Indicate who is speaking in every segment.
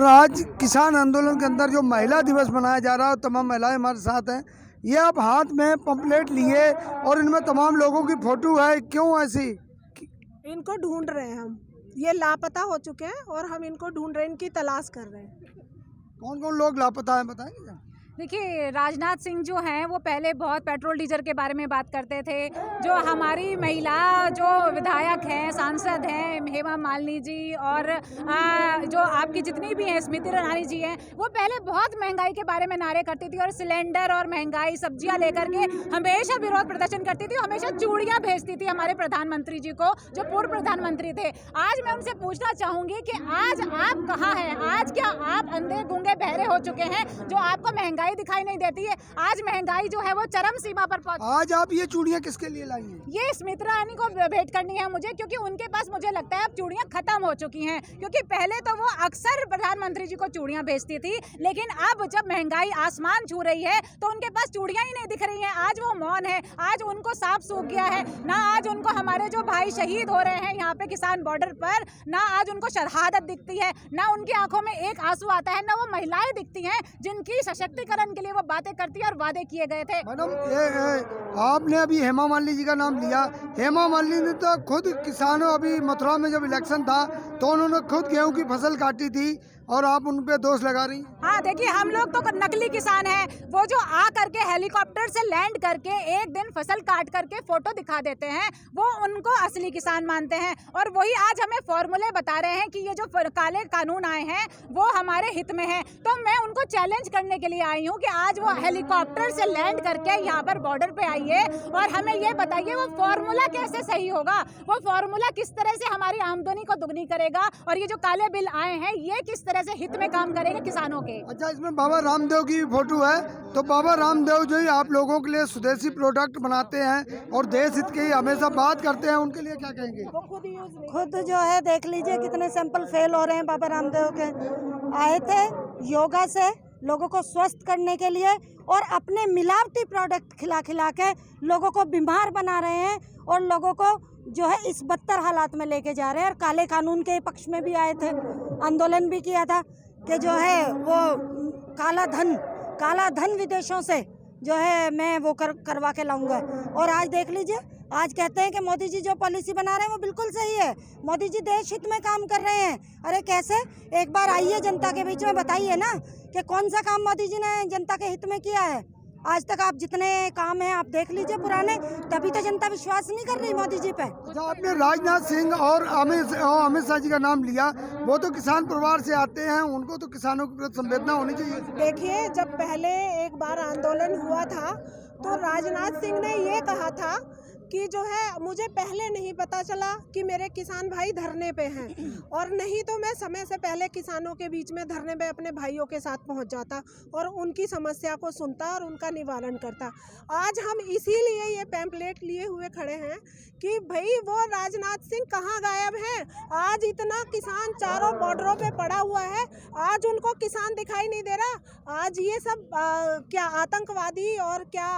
Speaker 1: आज किसान आंदोलन के अंदर जो महिला दिवस मनाया जा रहा है, तमाम महिलाएं हमारे साथ हैं। ये आप हाथ में पंपलेट लिए और इनमें तमाम लोगों की फोटो है, क्यों ऐसी?
Speaker 2: इनको ढूंढ रहे हैं हम। ये लापता हो चुके हैं और हम इनको ढूंढ रहे हैं, इनकी तलाश कर रहे हैं।
Speaker 1: कौन कौन लोग लापता हैं बताएंगे क्या?
Speaker 3: देखिए, राजनाथ सिंह जो हैं वो पहले बहुत पेट्रोल डीजल के बारे में बात करते थे। जो हमारी महिला जो विधायक हैं, सांसद हैं, हेमा मालिनी जी और जो आपकी जितनी भी हैं, स्मृति ईरानी जी हैं, वो पहले बहुत महंगाई के बारे में नारे करती थी और सिलेंडर और महंगाई सब्जियां लेकर के हमेशा विरोध प्रदर्शन करती थी। हमेशा चूड़ियाँ भेजती थी हमारे प्रधानमंत्री जी को, जो पूर्व प्रधानमंत्री थे। आज मैं उनसे पूछना चाहूँगी कि आज आप कहाँ हैं? आज क्या आप अंधे गूंगे बहरे हो चुके हैं जो आपको महंगाई दिखाई नहीं देती है? आज महंगाई जो है वो चरम सीमा पर पहुंच।
Speaker 1: आज आप ये चूड़ियाँ किसके लिए लाई हैं?
Speaker 3: ये स्मृति ईरानी को भेंट करनी है मुझे, क्योंकि उनके पास मुझे लगता है अब चूड़ियाँ खत्म हो चुकी हैं। क्योंकि पहले तो वो अक्सर प्रधानमंत्री जी को चूड़ियाँ भेजती थी, लेकिन अब जब महंगाई आसमान छू रही है तो उनके पास चूड़ियाँ ही नहीं दिख रही हैं। आज वो मौन है, आज उनको सांप सूख गया है। ना आज उनको हमारे जो भाई शहीद हो रहे हैं यहाँ पे किसान बॉर्डर पर, ना आज उनको शहादत दिखती है, ना उनकी आंखों में एक आंसू आता है, ना वो महिलाएं दिखती हैं जिनकी सशक्तिकरण के लिए वो बातें करती है और वादे किए गए थे।
Speaker 1: मैडम, आपने अभी हेमा मालिनी जी का नाम लिया। हेमा मालिनी ने तो खुद किसानों, अभी मथुरा में जब इलेक्शन था तो उन्होंने खुद गेहूं की फसल काटी थी और आप उन पे दोष लगा रही।
Speaker 3: हाँ, देखिए, हम लोग तो नकली किसान हैं। वो जो आ करके हेलीकॉप्टर से लैंड करके एक दिन फसल काट करके फोटो दिखा देते हैं, वो उनको असली किसान मानते हैं। और वही आज हमें फॉर्मूले बता रहे हैं कि ये जो काले कानून आए हैं वो हमारे हित में है। तो मैं उनको चैलेंज करने के लिए आई हूँ कि आज वो हेलीकॉप्टर से लैंड करके यहाँ पर बॉर्डर पे आइए और हमें ये बताइए वो फॉर्मूला कैसे सही होगा, वो फॉर्मूला किस तरह से हमारी आमदनी को दुगनी करेगा और ये जो काले बिल आए हैं ये किस तरह से हित में काम करेगा किसानों के।
Speaker 1: अच्छा, इसमें बाबा रामदेव की फोटो है, तो बाबा रामदेव जो ही आप लोगों के लिए स्वदेशी प्रोडक्ट बनाते हैं और देश हित की हमेशा बात करते हैं, उनके लिए क्या कहेंगे?
Speaker 4: खुद जो है देख लीजिए कितने सैंपल फेल हो रहे हैं। बाबा रामदेव के आए थे योगा से लोगों को स्वस्थ करने के लिए और अपने मिलावटी प्रोडक्ट खिला खिला के लोगों को बीमार बना रहे हैं और लोगों को जो है इस बदतर हालात में लेके जा रहे हैं। और काले कानून के पक्ष में भी आए थे, आंदोलन भी किया था कि जो है वो काला धन विदेशों से जो है मैं वो करवा के लाऊंगा। और आज देख लीजिए, आज कहते हैं कि मोदी जी जो पॉलिसी बना रहे हैं वो बिल्कुल सही है, मोदी जी देश हित में काम कर रहे हैं। अरे कैसे? एक बार आइए जनता के बीच में बताइए ना कि कौन सा काम मोदी जी ने जनता के हित में किया है। आज तक आप जितने काम हैं आप देख लीजिए पुराने, तभी तो जनता विश्वास नहीं कर रही मोदी जी पे।
Speaker 1: अच्छा, आपने राजनाथ सिंह और अमित शाह जी का नाम लिया, वो तो किसान परिवार से आते हैं, उनको तो किसानों के प्रति संवेदना होनी चाहिए।
Speaker 2: देखिए, जब पहले एक बार आंदोलन हुआ था तो राजनाथ सिंह ने ये कहा था कि जो है मुझे पहले नहीं पता चला कि मेरे किसान भाई धरने पे हैं, और नहीं तो मैं समय से पहले किसानों के बीच में धरने पे अपने भाइयों के साथ पहुंच जाता और उनकी समस्या को सुनता और उनका निवारण करता। आज हम इसीलिए ये पैम्पलेट लिए हुए खड़े हैं कि भाई वो राजनाथ सिंह कहाँ गायब हैं? आज इतना किसान चारों बॉर्डरों पे पड़ा हुआ है, आज उनको किसान दिखाई नहीं दे रहा। आज ये सब क्या आतंकवादी और क्या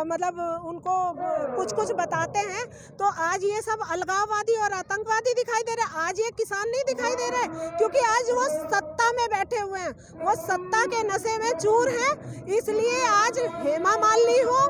Speaker 2: मतलब उनको कुछ बताते हैं, तो आज ये सब अलगाववादी और आतंकवादी दिखाई दे रहे हैं। आज ये किसान नहीं दिखाई दे रहे, क्योंकि आज वो सत्ता में बैठे हुए हैं, वो सत्ता के नशे में चूर हैं। इसलिए आज हेमा मालिनी हो,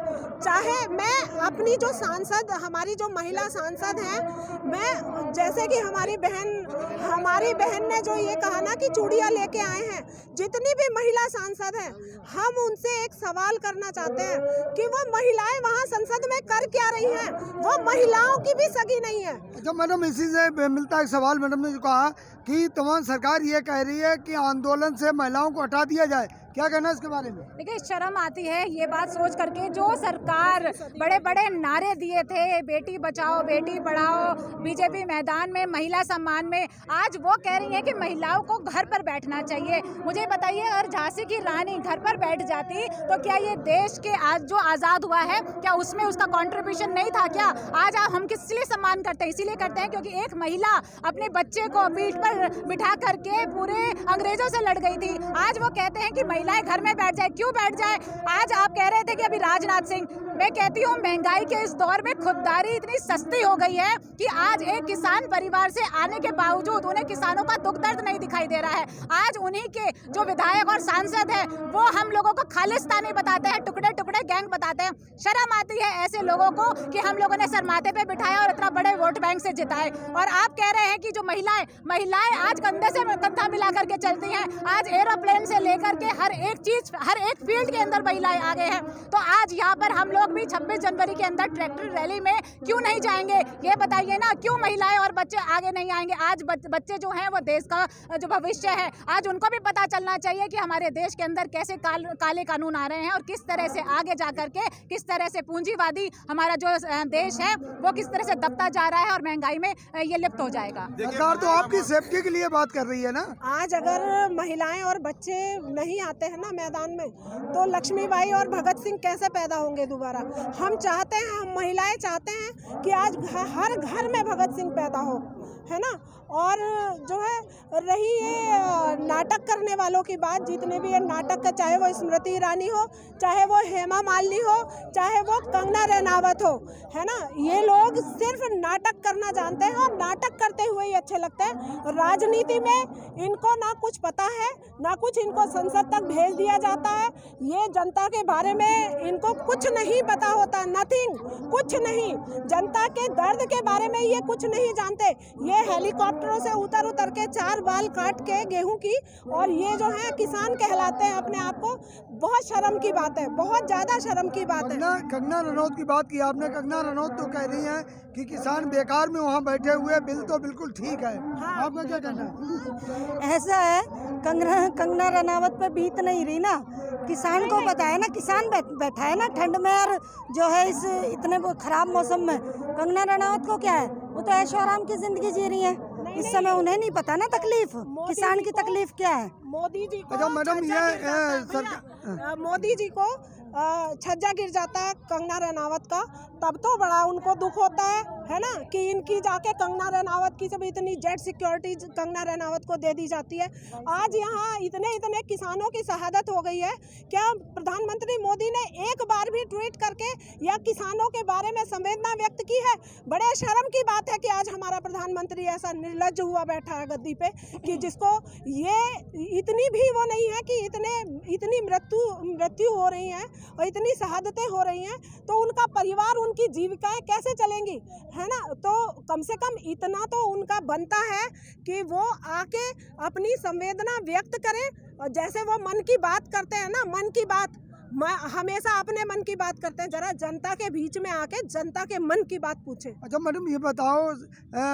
Speaker 2: चाहे मैं अपनी जो सांसद, हमारी जो महिला सांसद हैं, मैं जैसे कि हमारी बहन ने जो ये कहा ना कि चूड़ियाँ लेके आए हैं, जितनी भी महिला सांसद हैं, हम उनसे एक सवाल करना चाहते हैं कि वो महिलाएं वहाँ संसद में कर क्या रही हैं? वो महिलाओं की भी सगी नहीं है।
Speaker 1: अच्छा मैडम, इसी से मिलता है सवाल। मैडम ने जो कहा कि तमाम सरकार ये कह रही है कि आंदोलन से महिलाओं को हटा दिया जाए, क्या कहना है इसके बारे में?
Speaker 3: देखिए, शर्म आती है ये बात सोच करके, जो सरकार बड़े बड़े नारे दिए थे, बेटी बचाओ बेटी पढ़ाओ, बीजेपी मैदान में महिला सम्मान में, आज वो कह रही है कि महिलाओं को घर पर बैठना चाहिए। मुझे बताइए, अगर झांसी की रानी घर पर बैठ जाती तो क्या ये देश के आज जो आज़ाद हुआ है, क्या उसमें उसका कॉन्ट्रीब्यूशन नहीं था क्या? आज हम किस लिए सम्मान करते हैं? इसीलिए करते हैं क्योंकि एक महिला अपने बच्चे को पीठ पर बिठा करके पूरे अंग्रेजों से लड़ गई थी। आज वो कहते हैं कि महिलाएं घर में बैठ जाए। क्यों बैठ जाए? आज आप कह रहे थे कि अभी राजनाथ सिंह मैं कहती हूँ महंगाई के इस दौर में खुददारी इतनी सस्ती हो गई है कि आज एक किसान परिवार से आने के बावजूद उन्हें किसानों का दुख दर्द नहीं दिखाई दे रहा है। आज उन्हीं के जो विधायक और सांसद हैं वो हम लोगों को खालिस्तानी बताते हैं, टुकड़े टुकड़े गैंग बताते हैं। शर्म आती है ऐसे लोगों को कि हम लोगों ने सर माथे पे बिठाया और इतना बड़े वोट बैंक से जिताए। और आप कह रहे हैं कि जो महिलाएं आज कंधे से कंधा मिला करके चलती हैं। आज एरोप्लेन से लेकर के हर एक चीज, हर एक फील्ड के अंदर महिलाएं आगे हैं। तो आज यहाँ पर हम लोग भी 26 जनवरी के अंदर ट्रैक्टर रैली में क्यों नहीं जाएंगे, ये बताइए ना। क्यों महिलाएं और बच्चे आगे नहीं आएंगे? आज बच्चे जो हैं वो देश का जो भविष्य है, आज उनको भी पता चलना चाहिए कि हमारे देश के अंदर कैसे काले कानून आ रहे हैं और किस तरह से आगे जा करके किस तरह से पूंजीवादी हमारा जो देश है वो किस तरह से दबता जा रहा है और महंगाई में ये लिप्त हो जाएगा।
Speaker 1: सरकार तो आपकी सेफ्टी के लिए बात कर रही है ना।
Speaker 2: आज अगर महिलाएं और बच्चे नहीं आते हैं ना मैदान में, तो लक्ष्मीबाई और भगत सिंह कैसे पैदा होंगे दोबारा? हम चाहते हैं, हम महिलाएं चाहते हैं कि आज हर घर में भगत सिंह पैदा हो, है ना। और जो है रही ये नाटक करने वालों की बात, जितने भी ये नाटक का, चाहे वो स्मृति ईरानी हो, चाहे वो हेमा मालिनी हो, चाहे वो कंगना रनावत हो, है ना, ये लोग सिर्फ नाटक करना जानते हैं और नाटक करते हुए ही अच्छे लगते हैं। राजनीति में इनको ना कुछ पता है, ना कुछ इनको संसद तक भेज दिया जाता है। ये जनता के बारे में इनको कुछ नहीं पता होता, नथिंग, कुछ नहीं। जनता के दर्द के बारे में ये कुछ नहीं जानते। ये हेलीकॉप्टरों से उतर के 4 बाल काट के गेहूं की, और ये जो है किसान कहलाते हैं अपने आप को। बहुत शर्म की बात है, बहुत ज्यादा शर्म की बात है।
Speaker 1: कंगना रनौत की बात की आपने। कंगना रनौत तो कह रही हैं कि किसान बेकार में वहाँ बैठे हुए, बिल तो बिल्कुल ठीक है।
Speaker 2: हाँ।
Speaker 1: आपका क्या कहना है?
Speaker 4: ऐसा है, कंगना रनावत पे बीत नहीं रही ना, किसान को पता है ना। किसान बैठा है ना ठंड में और जो है इस इतने खराब मौसम में। कंगना रनावत को क्या है, वो तो ऐशो आराम की जिंदगी जी रही है इस समय। उन्हें नहीं पता ना तकलीफ, किसान की तकलीफ क्या है।
Speaker 2: मोदी जी को,
Speaker 1: अच्छा मैडम, ये
Speaker 2: मोदी जी को छज्जा गिर जाता है कंगना रनावत का, तब तो बड़ा उनको दुख होता है ना, कि इनकी जाके कंगना रनावत की जब इतनी जेट सिक्योरिटी कंगना रनावत को दे दी जाती है। आज यहाँ इतने किसानों की शहादत हो गई है। क्या प्रधानमंत्री मोदी ने एक बार भी ट्वीट करके या किसानों के बारे में संवेदना व्यक्त की है? बड़े शर्म की बात है कि आज हमारा प्रधानमंत्री ऐसा निर्लज्ज हुआ बैठा है गद्दी पे, कि जिसको ये इतनी भी वो नहीं है कि इतनी मृत्यु हो रही है और इतनी शहादतें हो रही हैं, तो उनका परिवार, उनकी जीविकाएं कैसे चलेंगी, है ना। तो कम से कम इतना तो उनका बनता है कि वो आके अपनी संवेदना व्यक्त करें। और जैसे वो मन की बात करते हैं ना, मन की बात, हमेशा अपने मन की बात करते हैं, जरा जनता के बीच में आके जनता के मन की बात पूछे।
Speaker 1: अच्छा मैडम, ये बताओ,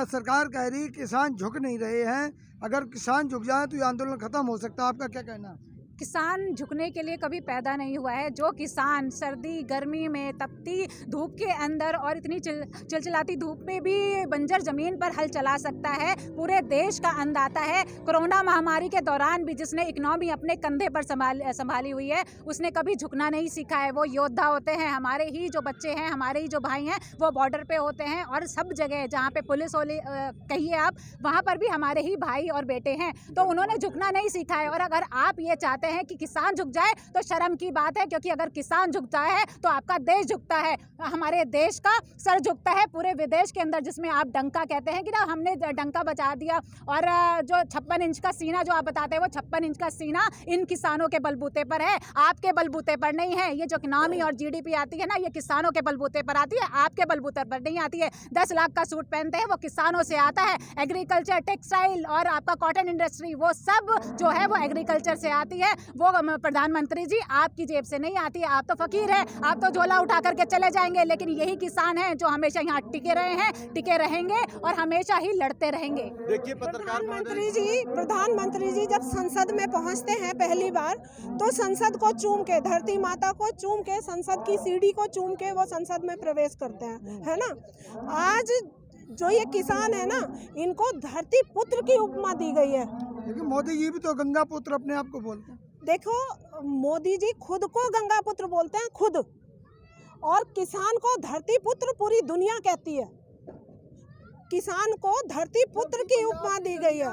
Speaker 1: सरकार कह रही किसान झुक नहीं रहे हैं, अगर किसान झुक जाए तो ये आंदोलन खत्म हो सकता है, आपका क्या कहना है?
Speaker 3: किसान झुकने के लिए कभी पैदा नहीं हुआ है। जो किसान सर्दी गर्मी में तपती धूप के अंदर और इतनी चिलचिलाती धूप में भी बंजर ज़मीन पर हल चला सकता है, पूरे देश का अन्नदाता है। कोरोना महामारी के दौरान भी जिसने इकनॉमी अपने कंधे पर संभाली हुई है, उसने कभी झुकना नहीं सीखा है। वो योद्धा होते हैं। हमारे ही जो बच्चे हैं, हमारे ही जो भाई हैं, वो बॉर्डर पे होते हैं और सब जगह जहाँ पे पुलिस वाले कहिए आप, वहाँ पर भी हमारे ही भाई और बेटे हैं। तो उन्होंने झुकना नहीं सीखा है। और अगर आप ये चाहते हैं कि किसान झुक जाए तो शर्म की बात है, क्योंकि अगर किसान झुकता है तो आपका देश झुकता है, हमारे देश का सर झुकता है। पूरे विदेश के अंदर जिसमें आप डंका कहते हैं कि ना हमने डंका बचा दिया, और जो 56 इंच का सीना जो आप बताते हैं, वो 56 इंच का सीना इन किसानों के बलबूते पर है, आपके बलबूते पर नहीं है। ये जो इकनॉमी और GDP आती है ना, ये किसानों के बलबूते पर आती है, आपके बलबूते पर नहीं आती है। 10 लाख का सूट पहनते हैं, वो किसानों से आता है। एग्रीकल्चर, टेक्सटाइल और आपका कॉटन इंडस्ट्री, वो सब जो है वो एग्रीकल्चर से आती है। वो प्रधानमंत्री जी आपकी जेब से नहीं आती है। आप तो फकीर हैं, आप तो झोला उठा करके चले जाएंगे, लेकिन यही किसान हैं जो हमेशा यहाँ टिके रहे हैं, टिके रहेंगे और हमेशा ही लड़ते रहेंगे।
Speaker 5: देखिए
Speaker 2: प्रधानमंत्री जी जब संसद में पहुँचते हैं पहली बार, तो संसद को चूम के, धरती माता को चूम के, संसद की सीढ़ी को चूम के वो संसद में प्रवेश करते हैं, है ना। आज जो ये किसान है ना, इनको धरती पुत्र की उपमा दी गई है।
Speaker 1: लेकिन मोदी जी भी तो गंगा पुत्र अपने आप को बोलते हैं।
Speaker 2: देखो, मोदी जी खुद को गंगा पुत्र बोलते हैं, खुद, और किसान को धरती पुत्र पूरी दुनिया कहती है। किसान को धरती पुत्र की उपमा दी गई है।